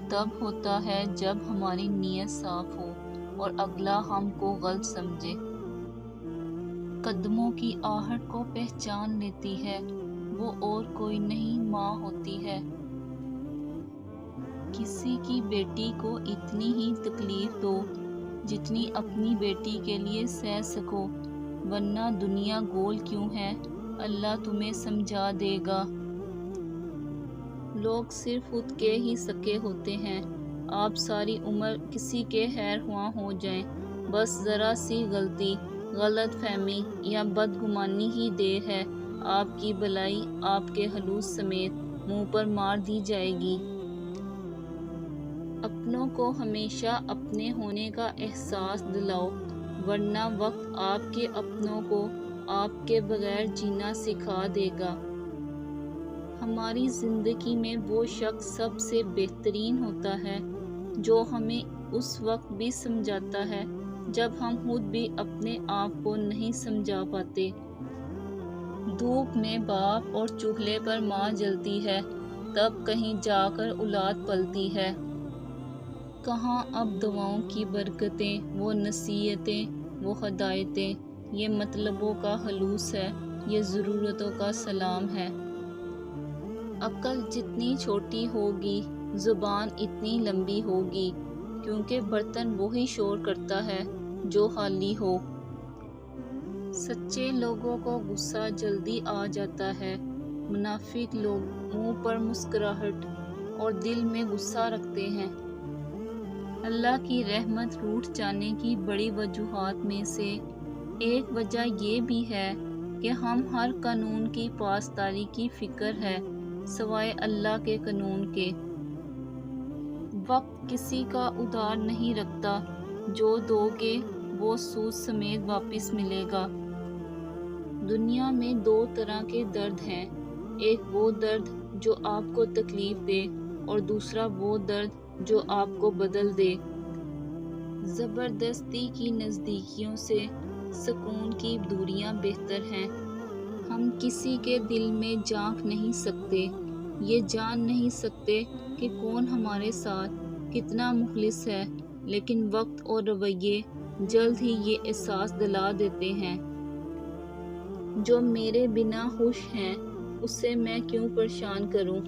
تب ہوتا ہے جب ہماری نیت صاف ہو اور اگلا ہم کو غلط سمجھے۔ قدموں کی آہٹ کو پہچان لیتی ہے، وہ اور کوئی نہیں ماں ہوتی ہے۔ کسی کی بیٹی کو اتنی ہی تکلیف دو جتنی اپنی بیٹی کے لیے سہ سکو، ورنہ دنیا گول کیوں ہے، اللہ تمہیں سمجھا دے گا۔ لوگ صرف خود کے ہی سکے ہوتے ہیں۔ آپ ساری عمر کسی کے خیر خواہ ہو جائیں، بس ذرا سی غلطی، غلط فہمی یا بدگمانی ہی دیر ہے آپ کی بلائی آپ کے خلوص سمیت منہ پر مار دی جائے گی۔ اپنوں کو ہمیشہ اپنے ہونے کا احساس دلاؤ، ورنہ وقت آپ کے اپنوں کو آپ کے بغیر جینا سکھا دے گا۔ ہماری زندگی میں وہ شخص سب سے بہترین ہوتا ہے جو ہمیں اس وقت بھی سمجھاتا ہے جب ہم خود بھی اپنے آپ کو نہیں سمجھا پاتے۔ دھوپ میں باپ اور چولہے پر ماں جلتی ہے، تب کہیں جا کر اولاد پلتی ہے۔ کہاں اب دعاؤں کی برکتیں، وہ نصیحتیں، وہ ہدایتیں، یہ مطلبوں کا خلوص ہے، یہ ضرورتوں کا سلام ہے۔ عقل جتنی چھوٹی ہوگی، زبان اتنی لمبی ہوگی، کیونکہ برتن وہی شور کرتا ہے جو خالی ہو۔ سچے لوگوں کو غصہ جلدی آ جاتا ہے، منافق لوگ منہ پر مسکراہٹ اور دل میں غصہ رکھتے ہیں۔ اللہ کی رحمت روٹھ جانے کی بڑی وجوہات میں سے ایک وجہ یہ بھی ہے کہ ہم ہر قانون کی پاسداری کی فکر ہے سوائے اللہ کے قانون کے۔ وقت کسی کا ادھار نہیں رکھتا، جو دو گے وہ سود سمیت واپس ملے گا۔ دنیا میں دو طرح کے درد ہیں، ایک وہ درد جو آپ کو تکلیف دے اور دوسرا وہ درد جو آپ کو بدل دے۔ زبردستی کی نزدیکیوں سے سکون کی دوریاں بہتر ہیں۔ ہم کسی کے دل میں جھانک نہیں سکتے، یہ جان نہیں سکتے کہ کون ہمارے ساتھ کتنا مخلص ہے، لیکن وقت اور رویے جلد ہی یہ احساس دلا دیتے ہیں۔ جو میرے بنا خوش ہیں، اسے میں کیوں پریشان کروں۔